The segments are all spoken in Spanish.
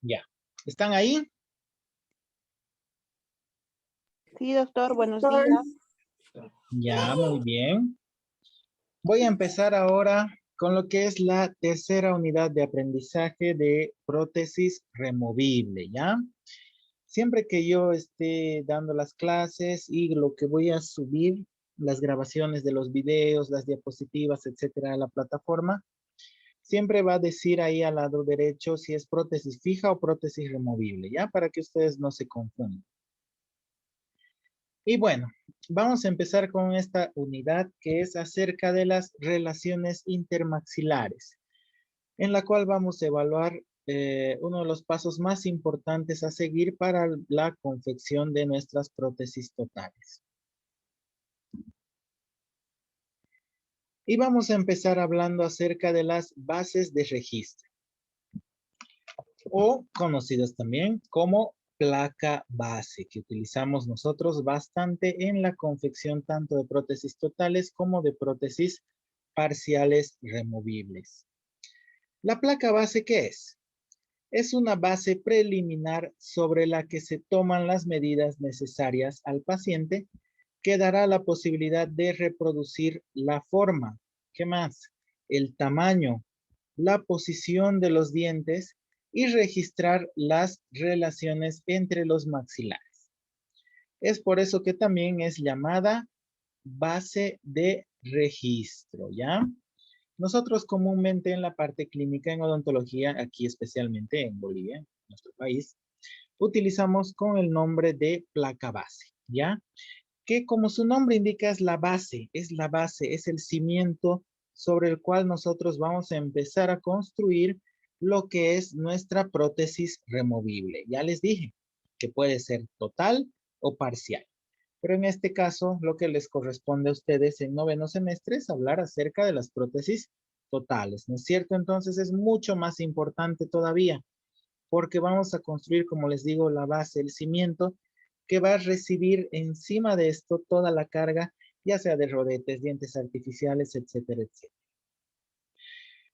Ya. ¿Están ahí? Sí, doctor, buenos días. Ya, muy bien. Voy a empezar ahora con lo que es la tercera unidad de aprendizaje de prótesis removible, ¿ya? Siempre que yo esté dando las clases y lo que voy a subir, las grabaciones de los videos, las diapositivas, etcétera, a la plataforma, siempre va a decir ahí al lado derecho si es prótesis fija o prótesis removible, ¿ya? Para que ustedes no se confundan. Y bueno, vamos a empezar con esta unidad que es acerca de las relaciones intermaxilares, en la cual vamos a evaluar uno de los pasos más importantes a seguir para la confección de nuestras prótesis totales. Y vamos a empezar hablando acerca de las bases de registro, o conocidas también como placa base, que utilizamos nosotros bastante en la confección tanto de prótesis totales como de prótesis parciales removibles. ¿La placa base qué es? Es una base preliminar sobre la que se toman las medidas necesarias al paciente que dará la posibilidad de reproducir la forma. ¿Qué más? El tamaño, la posición de los dientes y registrar las relaciones entre los maxilares. Es por eso que también es llamada base de registro, ¿ya? Nosotros comúnmente en la parte clínica en odontología, aquí especialmente en Bolivia, nuestro país, utilizamos con el nombre de placa base, ¿ya? Que como su nombre indica es la base, es el cimiento sobre el cual nosotros vamos a empezar a construir lo que es nuestra prótesis removible. Ya les dije que puede ser total o parcial. Pero en este caso, lo que les corresponde a ustedes en noveno semestre es hablar acerca de las prótesis totales, ¿no es cierto? Entonces es mucho más importante todavía, porque vamos a construir, como les digo, la base, el cimiento, que va a recibir encima de esto toda la carga, ya sea de rodetes, dientes artificiales, etcétera, etcétera.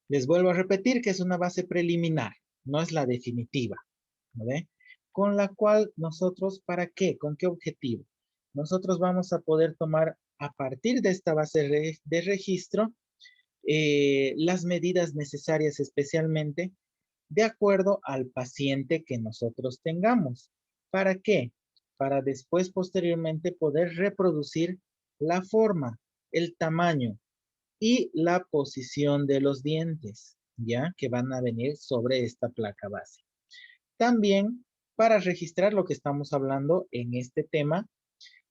Les vuelvo a repetir que es una base preliminar, no es la definitiva, ¿no ve? Con la cual nosotros, ¿para qué? ¿Con qué objetivo? Nosotros vamos a poder tomar a partir de esta base de registro las medidas necesarias especialmente de acuerdo al paciente que nosotros tengamos. ¿Para qué? Para después, posteriormente, poder reproducir la forma, el tamaño y la posición de los dientes, ¿ya? Que van a venir sobre esta placa base. También para registrar lo que estamos hablando en este tema,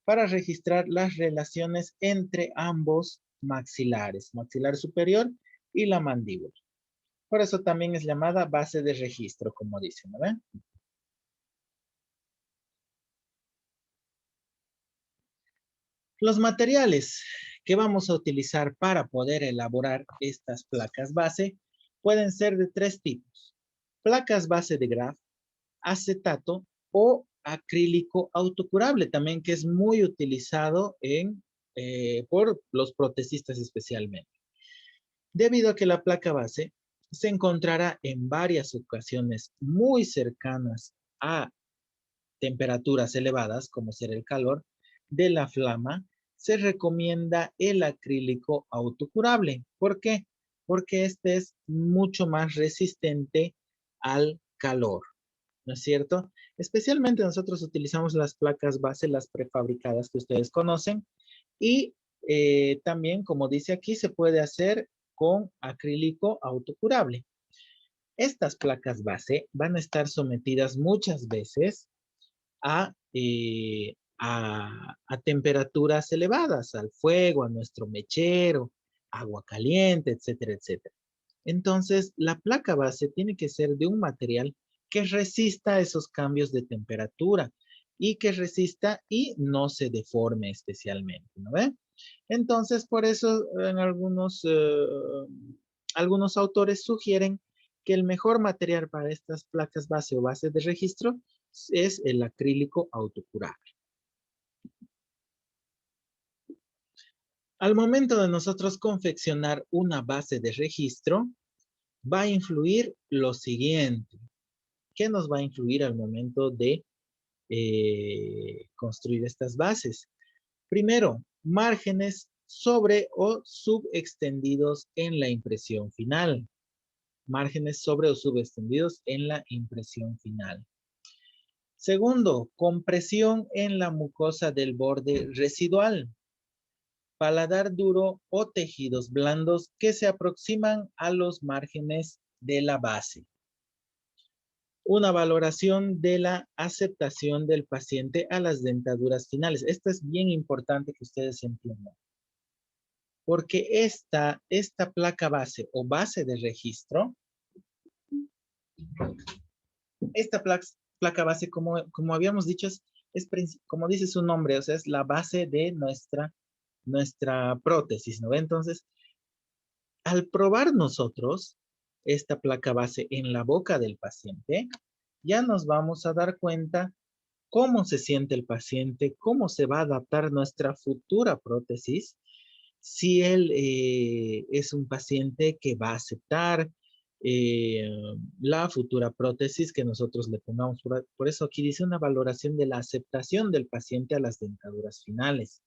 para registrar las relaciones entre ambos maxilares, maxilar superior y la mandíbula. Por eso también es llamada base de registro, como dicen, ¿no ven? Los materiales que vamos a utilizar para poder elaborar estas placas base pueden ser de tres tipos. Placas base de graf, acetato o acrílico autocurable también, que es muy utilizado por los protecistas especialmente. Debido a que la placa base se encontrará en varias ocasiones muy cercanas a temperaturas elevadas, como ser el calor de la flama, se recomienda el acrílico autocurable. ¿Por qué? Porque este es mucho más resistente al calor, ¿no es cierto? Especialmente nosotros utilizamos las placas base, las prefabricadas que ustedes conocen, y también, como dice aquí, se puede hacer con acrílico autocurable. Estas placas base van a estar sometidas muchas veces a temperaturas elevadas, al fuego, a nuestro mechero, agua caliente, etcétera, etcétera. Entonces, la placa base tiene que ser de un material que resista esos cambios de temperatura y que resista y no se deforme especialmente, ¿no ve? Entonces, por eso en algunos autores sugieren que el mejor material para estas placas base o base de registro es el acrílico autocurable. Al momento de nosotros confeccionar una base de registro, va a influir lo siguiente. ¿Qué nos va a influir al momento de construir estas bases? Primero, márgenes sobre o subextendidos en la impresión final. Márgenes sobre o subextendidos en la impresión final. Segundo, compresión en la mucosa del borde residual. Paladar duro o tejidos blandos que se aproximan a los márgenes de la base. Una valoración de la aceptación del paciente a las dentaduras finales. Esto es bien importante que ustedes entiendan. Porque esta placa base o base de registro, esta placa base, como habíamos dicho, es como dice su nombre, o sea, es la base de nuestra prótesis, ¿no? Entonces, al probar nosotros esta placa base en la boca del paciente, ya nos vamos a dar cuenta cómo se siente el paciente, cómo se va a adaptar nuestra futura prótesis, si él es un paciente que va a aceptar eh, la futura prótesis que nosotros le pongamos. Por eso aquí dice una valoración de la aceptación del paciente a las dentaduras finales.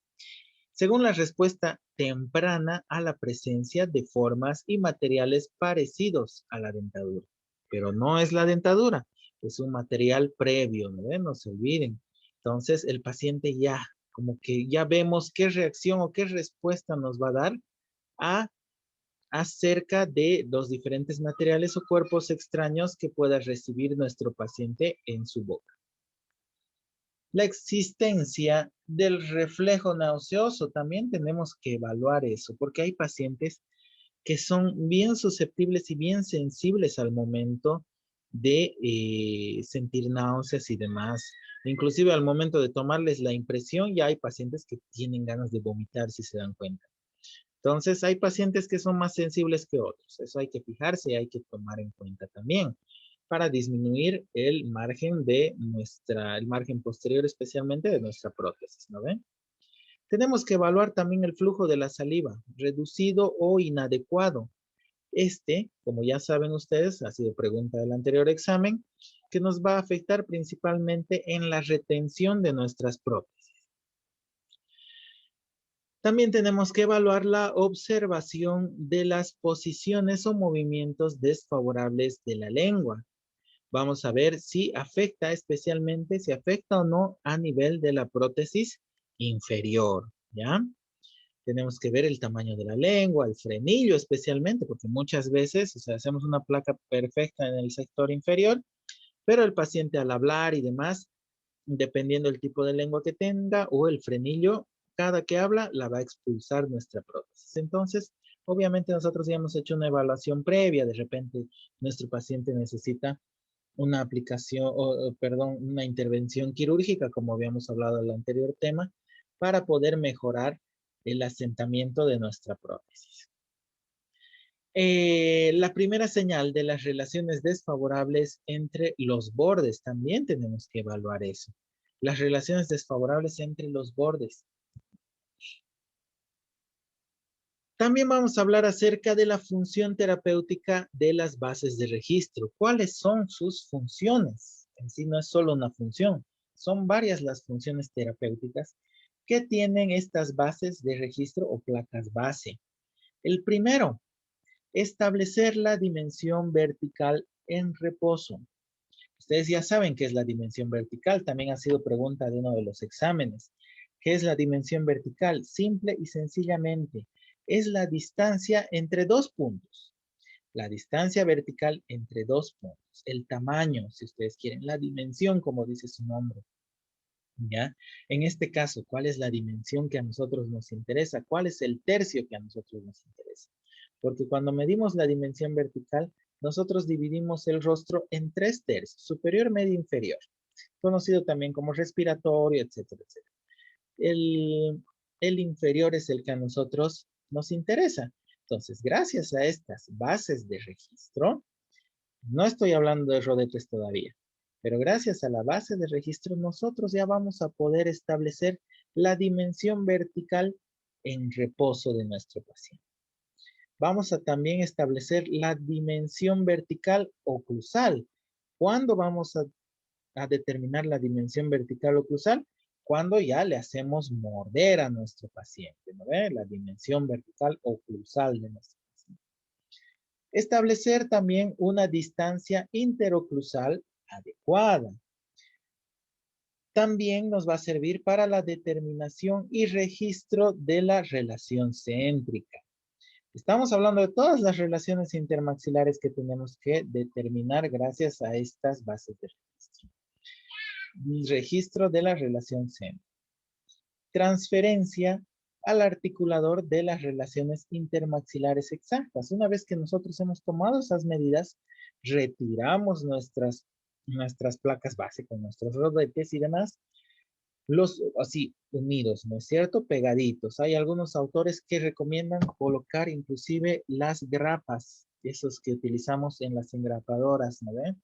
Según la respuesta temprana a la presencia de formas y materiales parecidos a la dentadura. Pero no es la dentadura, es un material previo, ¿no? No se olviden. Entonces, el paciente ya, como que ya vemos qué reacción o qué respuesta nos va a dar acerca de los diferentes materiales o cuerpos extraños que pueda recibir nuestro paciente en su boca. La existencia del reflejo nauseoso, también tenemos que evaluar eso, porque hay pacientes que son bien susceptibles y bien sensibles al momento de sentir náuseas y demás. Inclusive al momento de tomarles la impresión, ya hay pacientes que tienen ganas de vomitar, si se dan cuenta. Entonces, hay pacientes que son más sensibles que otros. Eso hay que fijarse y hay que tomar en cuenta también para disminuir el margen el margen posterior, especialmente de nuestra prótesis, ¿no ven? Tenemos que evaluar también el flujo de la saliva, reducido o inadecuado. Como ya saben ustedes, ha sido pregunta del anterior examen, que nos va a afectar principalmente en la retención de nuestras prótesis. También tenemos que evaluar la observación de las posiciones o movimientos desfavorables de la lengua. Vamos a ver si afecta especialmente, si afecta o no a nivel de la prótesis inferior, ¿ya? Tenemos que ver el tamaño de la lengua, el frenillo especialmente, porque muchas veces, o sea, hacemos una placa perfecta en el sector inferior, pero el paciente al hablar y demás, dependiendo del tipo de lengua que tenga o el frenillo, cada que habla la va a expulsar nuestra prótesis. Entonces, obviamente nosotros ya hemos hecho una evaluación previa, de repente nuestro paciente necesita una aplicación, perdón, una intervención quirúrgica, como habíamos hablado en el anterior tema, para poder mejorar el asentamiento de nuestra prótesis. La primera señal de las relaciones desfavorables entre los bordes, también tenemos que evaluar eso. Las relaciones desfavorables entre los bordes. También vamos a hablar acerca de la función terapéutica de las bases de registro. ¿Cuáles son sus funciones? En sí no es solo una función, son varias las funciones terapéuticas que tienen estas bases de registro o placas base. El primero, establecer la dimensión vertical en reposo. Ustedes ya saben qué es la dimensión vertical, también ha sido pregunta de uno de los exámenes. ¿Qué es la dimensión vertical? Simple y sencillamente, es la distancia entre dos puntos. La distancia vertical entre dos puntos. El tamaño, si ustedes quieren, la dimensión, como dice su nombre. ¿Ya? En este caso, ¿cuál es la dimensión que a nosotros nos interesa? ¿Cuál es el tercio que a nosotros nos interesa? Porque cuando medimos la dimensión vertical, nosotros dividimos el rostro en 3 tercios, superior, medio, inferior, conocido también como respiratorio, etcétera, etcétera. El inferior es el que a nosotros nos interesa. Entonces, gracias a estas bases de registro, no estoy hablando de rodetes todavía, pero gracias a la base de registro nosotros ya vamos a poder establecer la dimensión vertical en reposo de nuestro paciente. Vamos a también establecer la dimensión vertical oclusal. ¿Cuándo vamos a determinar la dimensión vertical o cruzal? Cuando ya le hacemos morder a nuestro paciente, ¿no ve? La dimensión vertical o cruzal de nuestro paciente. Establecer también una distancia interoclusal adecuada. También nos va a servir para la determinación y registro de la relación céntrica. Estamos hablando de todas las relaciones intermaxilares que tenemos que determinar gracias a estas bases de registro. Registro de la relación céntrica. Transferencia al articulador de las relaciones intermaxilares exactas. Una vez que nosotros hemos tomado esas medidas, retiramos nuestras placas base con nuestros rodetes y demás, los así unidos, ¿no es cierto? Pegaditos. Hay algunos autores que recomiendan colocar inclusive las grapas, esos que utilizamos en las engrapadoras, ¿no ven?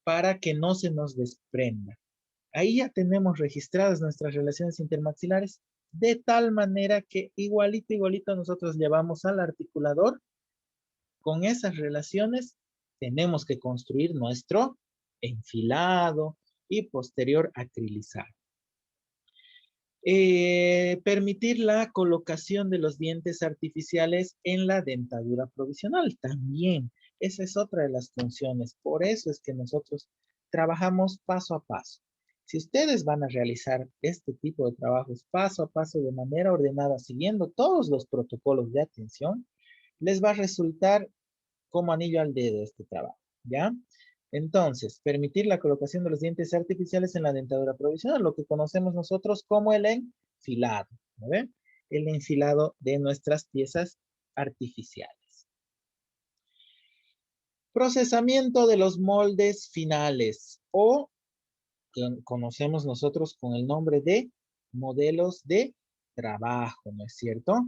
Para que no se nos desprenda. Ahí ya tenemos registradas nuestras relaciones intermaxilares de tal manera que igualito nosotros llevamos al articulador. Con esas relaciones tenemos que construir nuestro enfilado y posterior acrilizado. Permitir la colocación de los dientes artificiales en la dentadura provisional también. Esa es otra de las funciones. Por eso es que nosotros trabajamos paso a paso. Si ustedes van a realizar este tipo de trabajos paso a paso de manera ordenada, siguiendo todos los protocolos de atención, les va a resultar como anillo al dedo este trabajo, ¿ya? Entonces, permitir la colocación de los dientes artificiales en la dentadura provisional, lo que conocemos nosotros como el enfilado, ¿no ven? El enfilado de nuestras piezas artificiales. Procesamiento de los moldes finales o que conocemos nosotros con el nombre de modelos de trabajo, ¿no es cierto?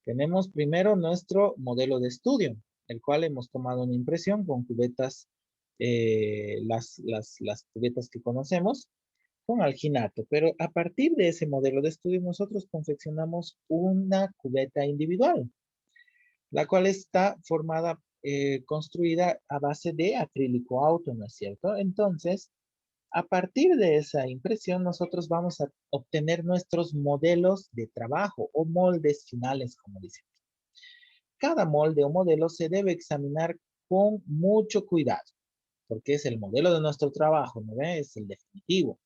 Tenemos primero nuestro modelo de estudio, el cual hemos tomado una impresión con cubetas, las cubetas que conocemos, con alginato. Pero a partir de ese modelo de estudio, nosotros confeccionamos una cubeta individual, la cual está formada, construida a base de acrílico auto, ¿no es cierto? Entonces, a partir de esa impresión, nosotros vamos a obtener nuestros modelos de trabajo o moldes finales, como dicen. Cada molde o modelo se debe examinar con mucho cuidado, porque es el modelo de nuestro trabajo, ¿no ve? Es el definitivo.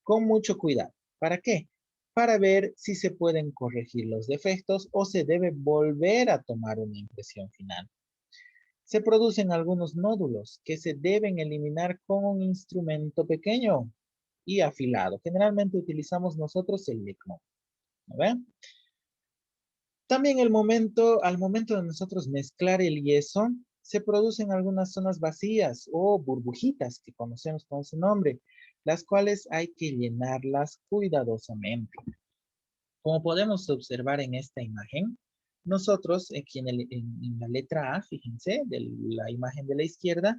Con mucho cuidado. ¿Para qué? Para ver si se pueden corregir los defectos o se debe volver a tomar una impresión final. Se producen algunos nódulos que se deben eliminar con un instrumento pequeño y afilado. Generalmente utilizamos nosotros el licmón. ¿No ven? También al momento de nosotros mezclar el yeso, se producen algunas zonas vacías o burbujitas que conocemos con ese nombre, las cuales hay que llenarlas cuidadosamente. Como podemos observar en esta imagen, nosotros aquí en la letra A, fíjense, de la imagen de la izquierda,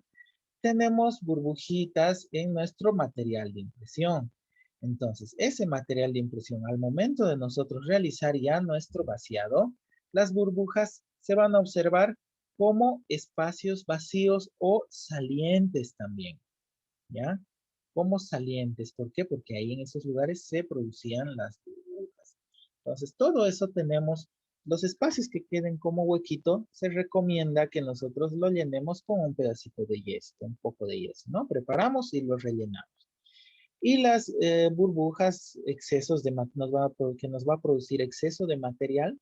tenemos burbujitas en nuestro material de impresión. Entonces, ese material de impresión, al momento de nosotros realizar ya nuestro vaciado, las burbujas se van a observar como espacios vacíos o salientes también, ¿ya? Como salientes. ¿Por qué? Porque ahí en esos lugares se producían las burbujas. Entonces, todo eso tenemos. Los espacios que queden como huequito, se recomienda que nosotros lo llenemos con un pedacito de yeso, un poco de yeso, ¿no? Preparamos y lo rellenamos. Y las burbujas, excesos de que nos va a producir exceso de material,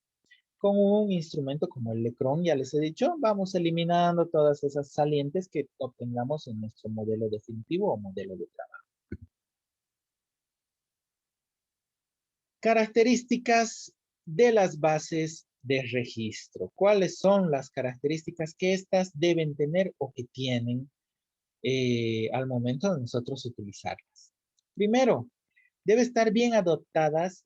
con un instrumento como el Lecron, ya les he dicho, vamos eliminando todas esas salientes que obtengamos en nuestro modelo definitivo o modelo de trabajo. Características de las bases de registro. ¿Cuáles son las características que éstas deben tener o que tienen al momento de nosotros utilizarlas? Primero, debe estar bien adaptadas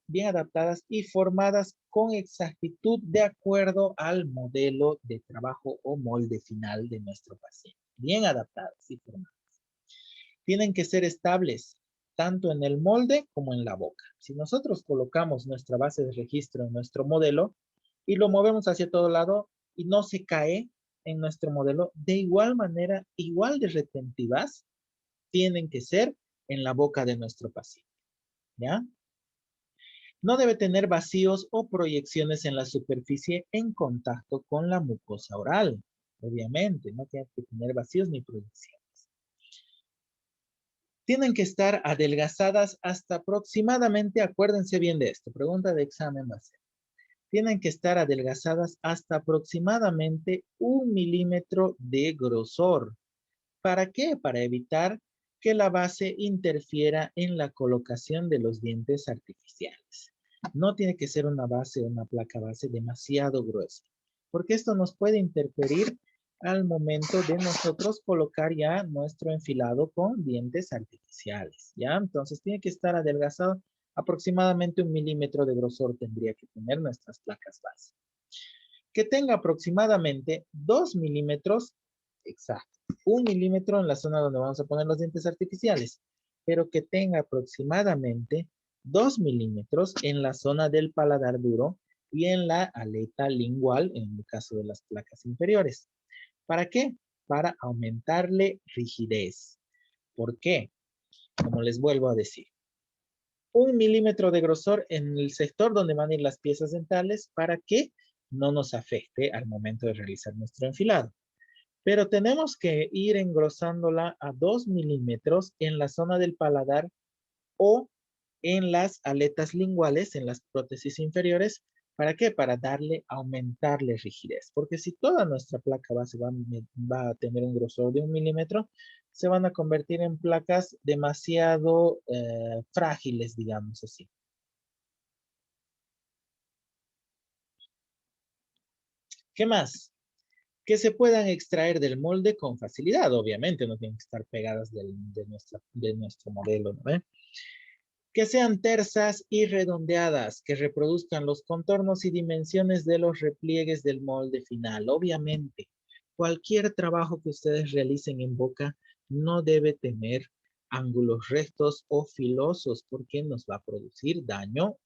y formadas con exactitud de acuerdo al modelo de trabajo o molde final de nuestro paciente. Bien adaptadas y formadas. Tienen que ser estables, tanto en el molde como en la boca. Si nosotros colocamos nuestra base de registro en nuestro modelo y lo movemos hacia todo lado y no se cae, en nuestro modelo, de igual manera, igual de retentivas, tienen que ser en la boca de nuestro paciente, ¿ya? No debe tener vacíos o proyecciones en la superficie en contacto con la mucosa oral. Obviamente, no tiene que tener vacíos ni proyecciones. Tienen que estar adelgazadas hasta aproximadamente, acuérdense bien de esto, pregunta de examen va a ser. Tienen que estar adelgazadas hasta aproximadamente 1 milímetro de grosor. ¿Para qué? Para evitar que la base interfiera en la colocación de los dientes artificiales. No tiene que ser una base o una placa base demasiado gruesa, porque esto nos puede interferir al momento de nosotros colocar ya nuestro enfilado con dientes artificiales, ¿ya? Entonces tiene que estar adelgazado, aproximadamente 1 milímetro de grosor tendría que tener nuestras placas base. Que tenga aproximadamente 2 milímetros, exacto, 1 milímetro en la zona donde vamos a poner los dientes artificiales, pero que tenga aproximadamente 2 milímetros en la zona del paladar duro y en la aleta lingual, en el caso de las placas inferiores. ¿Para qué? Para aumentarle rigidez. ¿Por qué? Como les vuelvo a decir, 1 milímetro de grosor en el sector donde van a ir las piezas dentales para que no nos afecte al momento de realizar nuestro enfilado. Pero tenemos que ir engrosándola a 2 milímetros en la zona del paladar o en las aletas linguales, en las prótesis inferiores. ¿Para qué? Para aumentarle rigidez. Porque si toda nuestra placa base va a tener un grosor de 1 milímetro, se van a convertir en placas demasiado frágiles, digamos así. ¿Qué más? Que se puedan extraer del molde con facilidad. Obviamente no tienen que estar pegadas de nuestro modelo, ¿no? Que sean tersas y redondeadas, que reproduzcan los contornos y dimensiones de los repliegues del molde final. Obviamente, cualquier trabajo que ustedes realicen en boca no debe tener ángulos rectos o filosos porque nos va a producir daño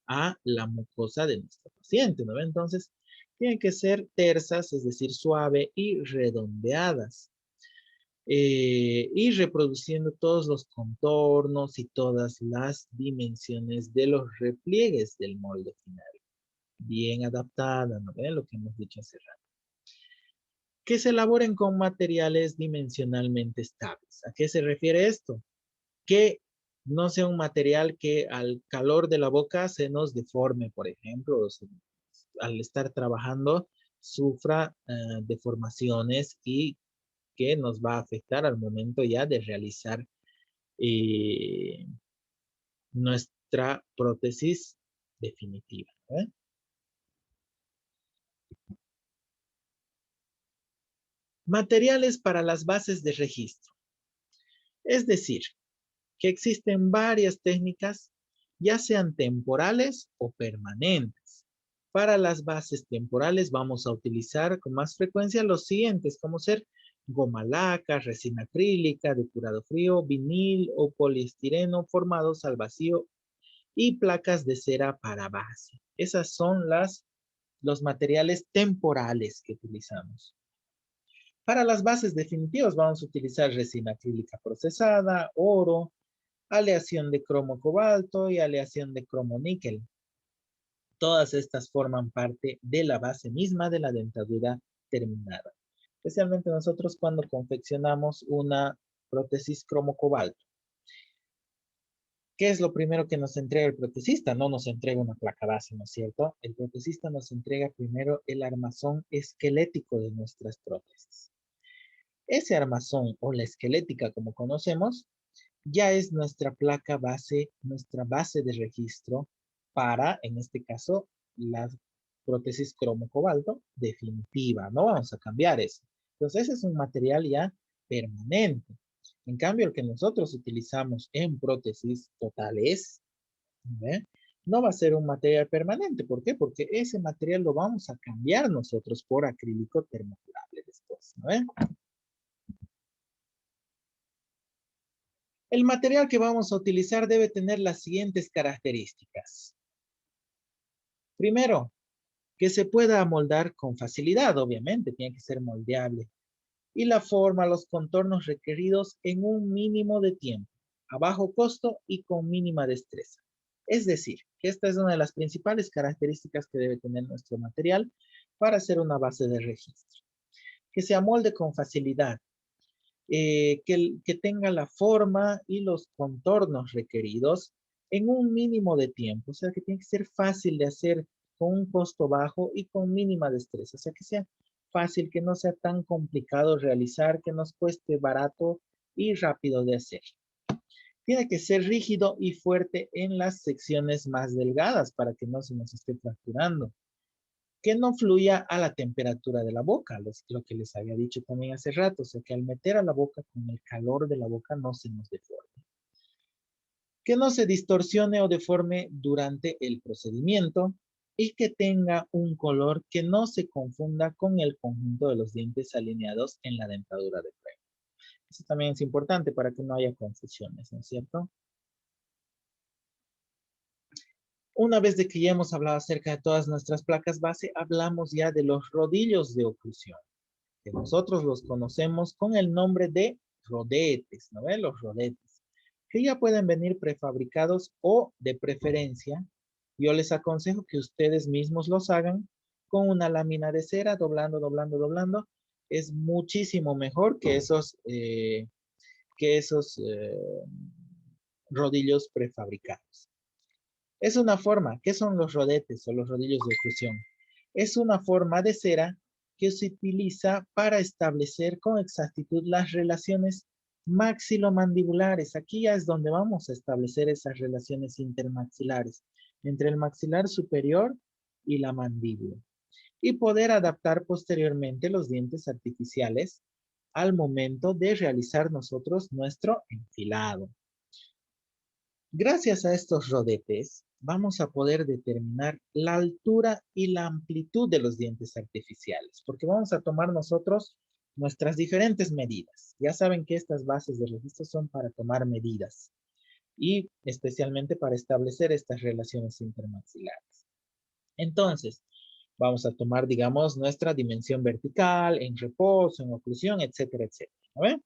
a la mucosa de nuestro paciente, ¿no? Entonces, tienen que ser tersas, es decir, suave y redondeadas. Y reproduciendo todos los contornos y todas las dimensiones de los repliegues del molde final. Bien adaptada, ¿no ven? Lo que hemos dicho hace rato. Que se elaboren con materiales dimensionalmente estables. ¿A qué se refiere esto? Que no sea un material que al calor de la boca se nos deforme, por ejemplo, o al estar trabajando sufra deformaciones y que nos va a afectar al momento ya de realizar eh, nuestra prótesis definitiva. ¿Eh? Materiales para las bases de registro. Es decir, que existen varias técnicas, ya sean temporales o permanentes. Para las bases temporales vamos a utilizar con más frecuencia los siguientes, como ser goma laca, resina acrílica, depurado frío, vinil o poliestireno formados al vacío y placas de cera para base. Esas son los materiales temporales que utilizamos. Para las bases definitivas vamos a utilizar resina acrílica procesada, oro, aleación de cromo cobalto y aleación de cromo níquel. Todas estas forman parte de la base misma de la dentadura terminada. Especialmente nosotros cuando confeccionamos una prótesis cromo cobalto. ¿Qué es lo primero que nos entrega el protesista? No nos entrega una placa base, ¿no es cierto? El protesista nos entrega primero el armazón esquelético de nuestras prótesis. Ese armazón o la esquelética, como conocemos, ya es nuestra placa base, nuestra base de registro para, en este caso, la prótesis cromo cobalto definitiva. No vamos a cambiar eso. Entonces, ese es un material ya permanente. En cambio, el que nosotros utilizamos en prótesis totales, ¿ve? No va a ser un material permanente. ¿Por qué? Porque ese material lo vamos a cambiar nosotros por acrílico termocurable después, ¿no? El material que vamos a utilizar debe tener las siguientes características. Primero, que se pueda amoldar con facilidad, obviamente, tiene que ser moldeable, y la forma, los contornos requeridos en un mínimo de tiempo, a bajo costo y con mínima destreza. Es decir, que esta es una de las principales características que debe tener nuestro material para hacer una base de registro. Que se amolde con facilidad, que tenga la forma y los contornos requeridos en un mínimo de tiempo, o sea que tiene que ser fácil de hacer con un costo bajo y con mínima destreza, o sea que sea fácil, que no sea tan complicado realizar, que nos cueste barato y rápido de hacer. Tiene que ser rígido y fuerte en las secciones más delgadas para que no se nos esté fracturando. Que no fluya a la temperatura de la boca, lo que les había dicho también hace rato, o sea que al meter a la boca con el calor de la boca no se nos deforme. Que no se distorsione o deforme durante el procedimiento y que tenga un color que no se confunda con el conjunto de los dientes alineados en la dentadura de frente. Eso también es importante para que no haya confusiones, ¿no es cierto? Una vez de que ya hemos hablado acerca de todas nuestras placas base, hablamos ya de los rodillos de oclusión, que nosotros los conocemos con el nombre de rodetes, ¿no ven? Los rodetes, que ya pueden venir prefabricados o de preferencia, yo les aconsejo que ustedes mismos los hagan con una lámina de cera, doblando, doblando, doblando. Es muchísimo mejor que esos rodillos prefabricados. Es una forma, ¿qué son los rodetes o los rodillos de oclusión? Es una forma de cera que se utiliza para establecer con exactitud las relaciones maxilomandibulares. Aquí ya es donde vamos a establecer esas relaciones intermaxilares entre el maxilar superior y la mandíbula. Y poder adaptar posteriormente los dientes artificiales al momento de realizar nosotros nuestro enfilado. Gracias a estos rodetes, vamos a poder determinar la altura y la amplitud de los dientes artificiales, porque vamos a tomar nosotros nuestras diferentes medidas. Ya saben que estas bases de registro son para tomar medidas y especialmente para establecer estas relaciones intermaxilares. Entonces, vamos a tomar, digamos, nuestra dimensión vertical, en reposo, en oclusión, etcétera, etcétera. ¿No?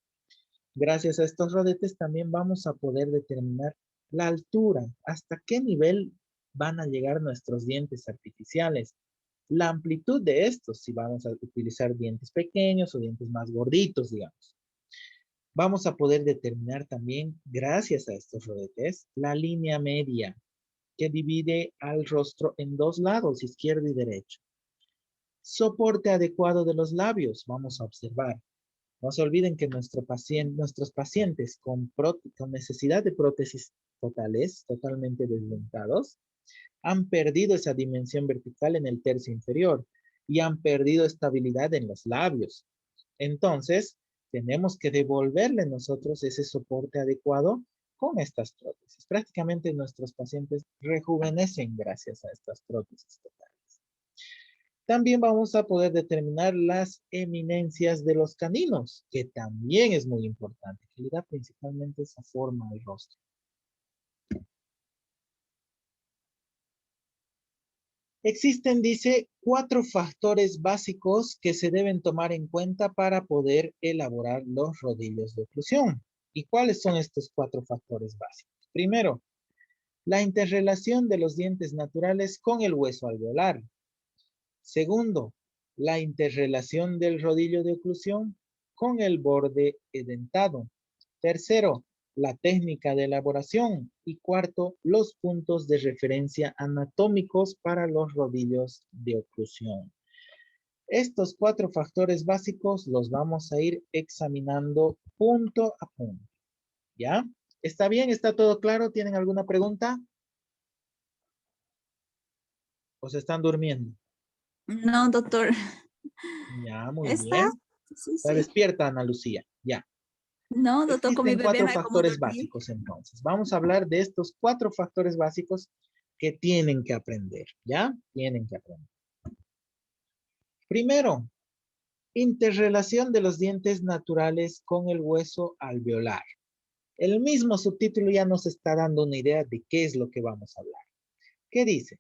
Gracias a estos rodetes también vamos a poder determinar la altura, hasta qué nivel van a llegar nuestros dientes artificiales, la amplitud de estos, si vamos a utilizar dientes pequeños o dientes más gorditos, digamos. Vamos a poder determinar también, gracias a estos rodetes, la línea media que divide al rostro en dos lados, izquierdo y derecho. Soporte adecuado de los labios, vamos a observar. No se olviden que nuestros pacientes con necesidad de prótesis totales, totalmente desdentados, han perdido esa dimensión vertical en el tercio inferior y han perdido estabilidad en los labios. Entonces, tenemos que devolverle nosotros ese soporte adecuado con estas prótesis. Prácticamente nuestros pacientes rejuvenecen gracias a estas prótesis totales. También vamos a poder determinar las eminencias de los caninos, que también es muy importante, que le da principalmente esa forma al rostro. Existen, dice, 4 factores básicos que se deben tomar en cuenta para poder elaborar los rodillos de oclusión. ¿Y cuáles son estos 4 factores básicos? Primero, la interrelación de los dientes naturales con el hueso alveolar. Segundo, la interrelación del rodillo de oclusión con el borde edentado. Tercero, la técnica de elaboración. Y cuarto, los puntos de referencia anatómicos para los rodillos de oclusión. Estos 4 factores básicos los vamos a ir examinando punto a punto. ¿Ya? ¿Está bien? ¿Está todo claro? ¿Tienen alguna pregunta? ¿O se están durmiendo? No, doctor. Ya, muy ¿Está? bien. Sí, Está sí. despierta, Ana Lucía. Ya. No, doctor, con mi Existen bebé 4 me como factores dormir. básicos entonces. Vamos a hablar de estos 4 factores básicos que tienen que aprender, ¿ya? Tienen que aprender. Primero, interrelación de los dientes naturales con el hueso alveolar. El mismo subtítulo ya nos está dando una idea de qué es lo que vamos a hablar. ¿Qué dice?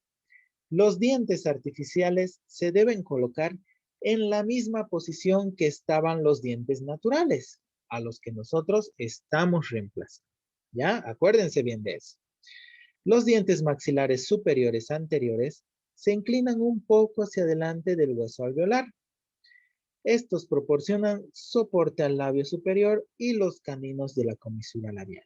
Los dientes artificiales se deben colocar en la misma posición que estaban los dientes naturales, a los que nosotros estamos reemplazando. ¿Ya? Acuérdense bien de eso. Los dientes maxilares superiores anteriores se inclinan un poco hacia adelante del hueso alveolar. Estos proporcionan soporte al labio superior y los caninos de la comisura labial.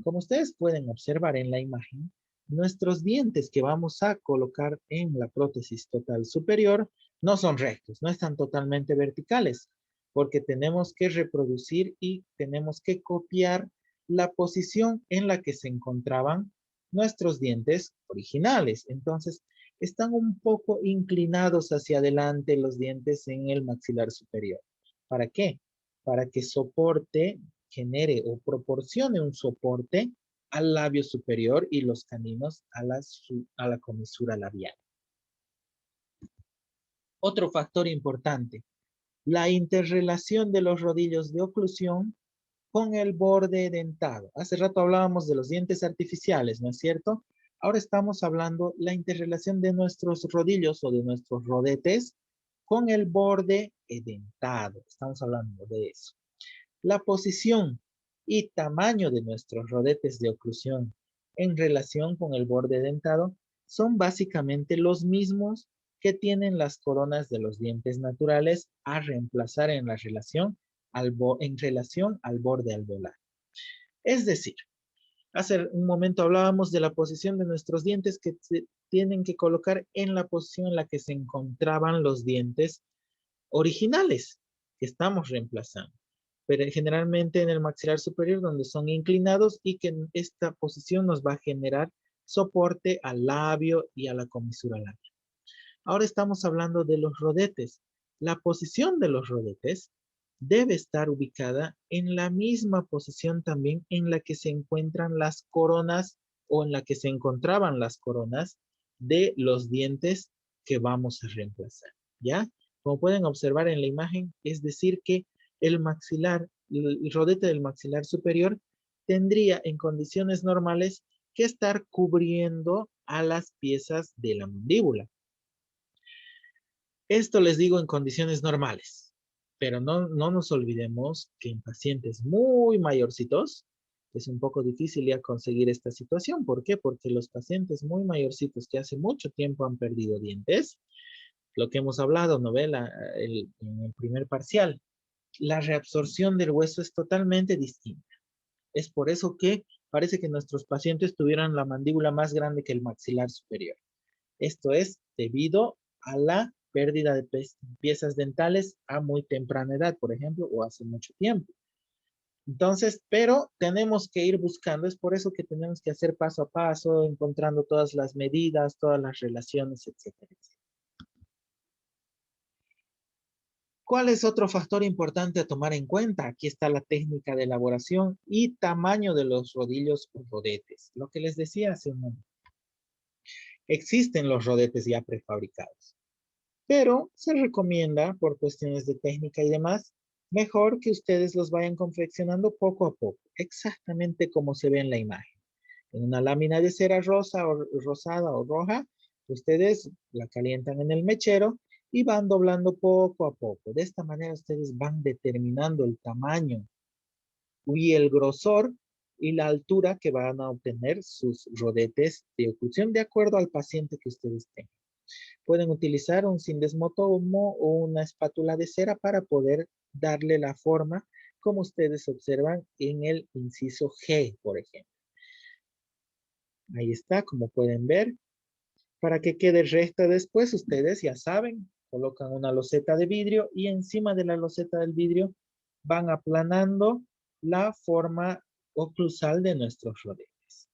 Como ustedes pueden observar en la imagen, nuestros dientes que vamos a colocar en la prótesis total superior no son rectos, no están totalmente verticales, porque tenemos que reproducir y tenemos que copiar la posición en la que se encontraban nuestros dientes originales. Entonces, están un poco inclinados hacia adelante los dientes en el maxilar superior. ¿Para qué? Para que soporte, genere o proporcione un soporte al labio superior y los caninos a la comisura labial. Otro factor importante, la interrelación de los rodillos de oclusión con el borde dentado. Hace rato hablábamos de los dientes artificiales, ¿no es cierto? Ahora estamos hablando la interrelación de nuestros rodillos o de nuestros rodetes con el borde dentado. Estamos hablando de eso. La posición y tamaño de nuestros rodetes de oclusión en relación con el borde dentado son básicamente los mismos que tienen las coronas de los dientes naturales a reemplazar en relación al borde alveolar. Es decir, hace un momento hablábamos de la posición de nuestros dientes que se tienen que colocar en la posición en la que se encontraban los dientes originales que estamos reemplazando. Pero generalmente en el maxilar superior donde son inclinados y que en esta posición nos va a generar soporte al labio y a la comisura labial. Ahora estamos hablando de los rodetes. La posición de los rodetes debe estar ubicada en la misma posición también en la que se encuentran las coronas o en la que se encontraban las coronas de los dientes que vamos a reemplazar, ¿ya? Como pueden observar en la imagen, es decir que el maxilar, el rodete del maxilar superior tendría en condiciones normales que estar cubriendo a las piezas de la mandíbula. Esto les digo en condiciones normales, pero no nos olvidemos que en pacientes muy mayorcitos es un poco difícil ya conseguir esta situación. ¿Por qué? Porque los pacientes muy mayorcitos que hace mucho tiempo han perdido dientes, lo que hemos hablado, ¿no ve? En el primer parcial, la reabsorción del hueso es totalmente distinta. Es por eso que parece que nuestros pacientes tuvieran la mandíbula más grande que el maxilar superior. Esto es debido a la pérdida de piezas dentales a muy temprana edad, por ejemplo, o hace mucho tiempo. Entonces, pero tenemos que ir buscando, es por eso que tenemos que hacer paso a paso, encontrando todas las medidas, todas las relaciones, etcétera, etcétera. ¿Cuál es otro factor importante a tomar en cuenta? Aquí está la técnica de elaboración y tamaño de los rodillos o rodetes. Lo que les decía hace un momento. Existen los rodetes ya prefabricados, pero se recomienda por cuestiones de técnica y demás, mejor que ustedes los vayan confeccionando poco a poco, exactamente como se ve en la imagen. En una lámina de cera rosa o rosada o roja, ustedes la calientan en el mechero y van doblando poco a poco. De esta manera ustedes van determinando el tamaño y el grosor y la altura que van a obtener sus rodetes de oclusión de acuerdo al paciente que ustedes tengan. Pueden utilizar un sindesmotomo o una espátula de cera para poder darle la forma como ustedes observan en el inciso G, por ejemplo. Ahí está, como pueden ver. Para que quede recta después, ustedes ya saben, colocan una loseta de vidrio y encima de la loseta del vidrio van aplanando la forma oclusal de nuestros rodetes.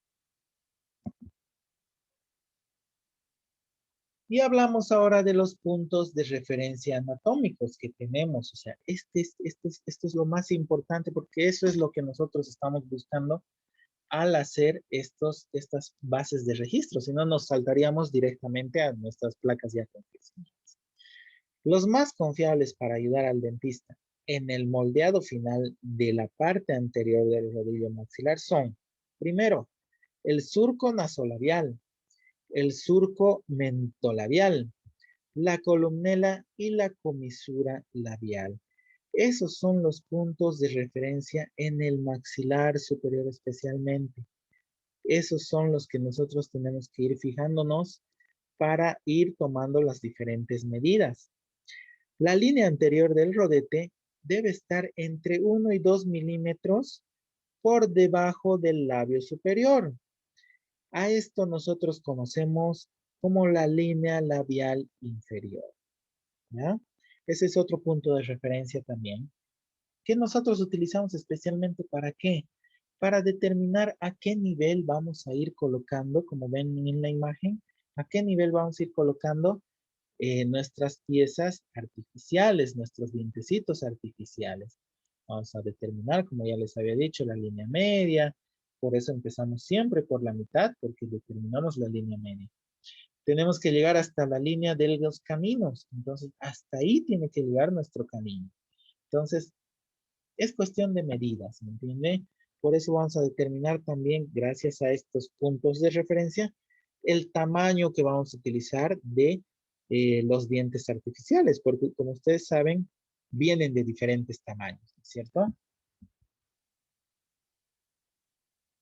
Y hablamos ahora de los puntos de referencia anatómicos que tenemos. O sea, esto es lo más importante porque eso es lo que nosotros estamos buscando al hacer estas bases de registro. Si no, nos saltaríamos directamente a nuestras placas ya confeccionadas. Los más confiables para ayudar al dentista en el moldeado final de la parte anterior del rodillo maxilar son, primero, el surco nasolabial, el surco mentolabial, la columela y la comisura labial. Esos son los puntos de referencia en el maxilar superior especialmente. Esos son los que nosotros tenemos que ir fijándonos para ir tomando las diferentes medidas. La línea anterior del rodete debe estar entre 1 y 2 milímetros por debajo del labio superior. A esto nosotros conocemos como la línea labial inferior. ¿Ya? Ese es otro punto de referencia también, que nosotros utilizamos especialmente ¿para qué? Para determinar a qué nivel vamos a ir colocando, como ven en la imagen, a qué nivel vamos a ir colocando nuestras piezas artificiales, nuestros dientecitos artificiales. Vamos a determinar, como ya les había dicho, la línea media. Por eso empezamos siempre por la mitad, porque determinamos la línea media. Tenemos que llegar hasta la línea de los caminos. Entonces, hasta ahí tiene que llegar nuestro camino. Entonces, es cuestión de medidas, ¿me entiende? Por eso vamos a determinar también, gracias a estos puntos de referencia, el tamaño que vamos a utilizar de los dientes artificiales, porque como ustedes saben, vienen de diferentes tamaños, ¿cierto?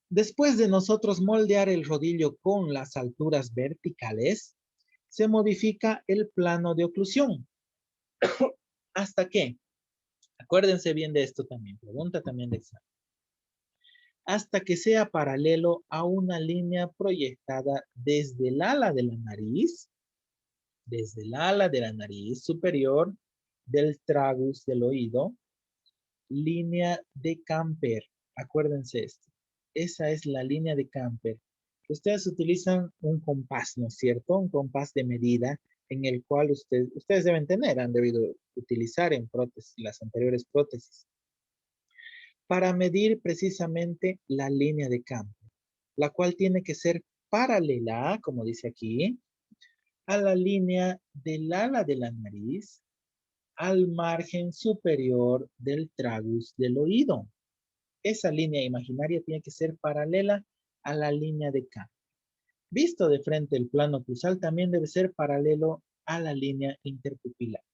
Después de nosotros moldear el rodillo con las alturas verticales, se modifica el plano de oclusión. ¿Hasta qué? Acuérdense bien de esto también, pregunta también de examen. Hasta que sea paralelo a una línea proyectada desde el ala de la nariz superior del tragus del oído, línea de Camper. Acuérdense esto. Esa es la línea de Camper. Ustedes utilizan un compás, ¿no es cierto? Un compás de medida en el cual ustedes deben tener, han debido utilizar en prótesis, las anteriores prótesis, para medir precisamente la línea de Camper, la cual tiene que ser paralela, como dice aquí, a la línea del ala de la nariz, al margen superior del tragus del oído. Esa línea imaginaria tiene que ser paralela a la línea de Camper. Visto de frente el plano oclusal también debe ser paralelo a la línea interpupilar.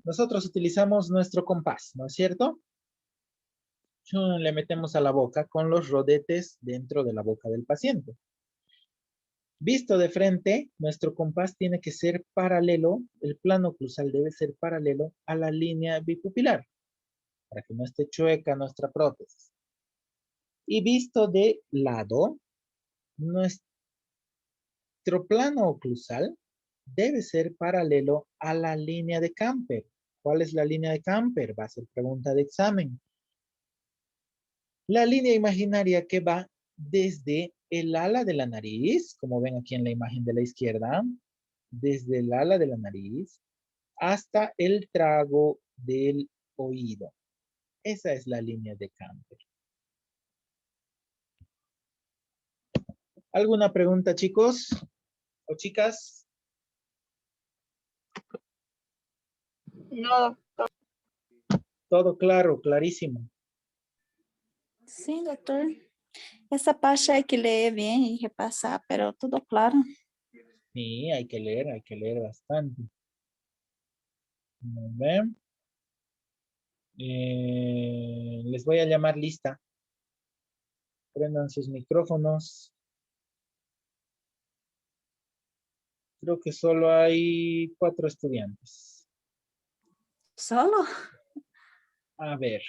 Nosotros utilizamos nuestro compás, ¿no es cierto? Le metemos a la boca con los rodetes dentro de la boca del paciente. Visto de frente, nuestro compás tiene que ser paralelo, el plano oclusal debe ser paralelo a la línea bipupilar, para que no esté chueca nuestra prótesis. Y visto de lado, nuestro plano oclusal debe ser paralelo a la línea de Camper. ¿Cuál es la línea de Camper? Va a ser pregunta de examen. La línea imaginaria que va desde el ala de la nariz, como ven aquí en la imagen de la izquierda, desde el ala de la nariz hasta el trago del oído. Esa es la línea de Camper. ¿Alguna pregunta, chicos o chicas? No, Todo claro, clarísimo. Sí, doctor. Esa parte hay que leer bien y repasar, pero todo claro. Sí, hay que leer bastante. Muy bien. Les voy a llamar lista. Prendan sus micrófonos. Creo que solo hay 4 estudiantes. ¿Solo? A ver.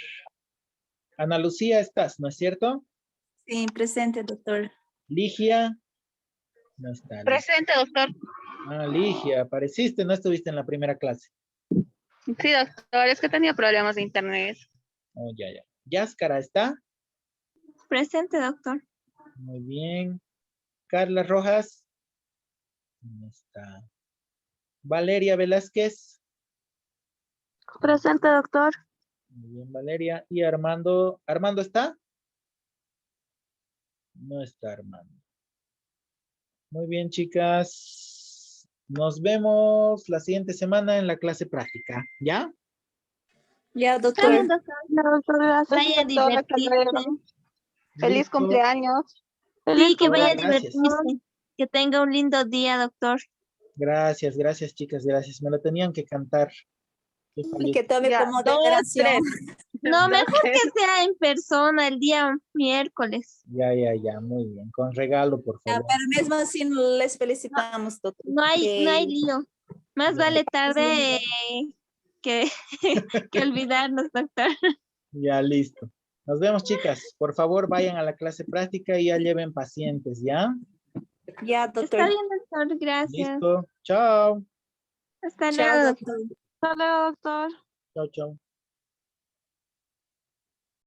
Ana Lucía, estás, ¿no es cierto? Sí, presente, doctor. Ligia. No está. Ligia. presente, doctor. Ah, Ligia, apareciste, no estuviste en la primera clase. Sí, doctor, es que tenía problemas de internet. Oh, ya, ya. Yáscara, ¿está? Presente, doctor. Muy bien. Carla Rojas. No está. Valeria Velázquez. Presente, doctor. Muy bien, Valeria. ¿Y Armando? ¿Armando está? No está Armando. Muy bien, chicas. Nos vemos la siguiente semana en la clase práctica. ¿Ya? Ya, Está doctor. bien, doctor. No, doctor, gracias, Vaya a doctor. Hasta luego. divertirse. Feliz Listo. cumpleaños. Sí, que Oh, vaya a gracias. divertirse. Que tenga un lindo día, doctor. Gracias, gracias, chicas, gracias. Me lo tenían que cantar. Qué Y fallito. que tome Ya, como 2, moderación. 3. No, 2, mejor 3. que sea en persona el día miércoles. Ya, muy bien. Con regalo, por Ya, favor. pero mismo así les felicitamos, doctor. No hay lío. Más Ya. vale tarde que, que olvidarnos, doctor. Ya, listo. Nos vemos, chicas. Por favor, vayan a la clase práctica y ya lleven pacientes, ¿ya? Ya, Está doctor. bien, doctor. Gracias. Listo. Chao. Hasta Chao, luego, doctor. doctor. Hasta luego, doctor. Chao, chao.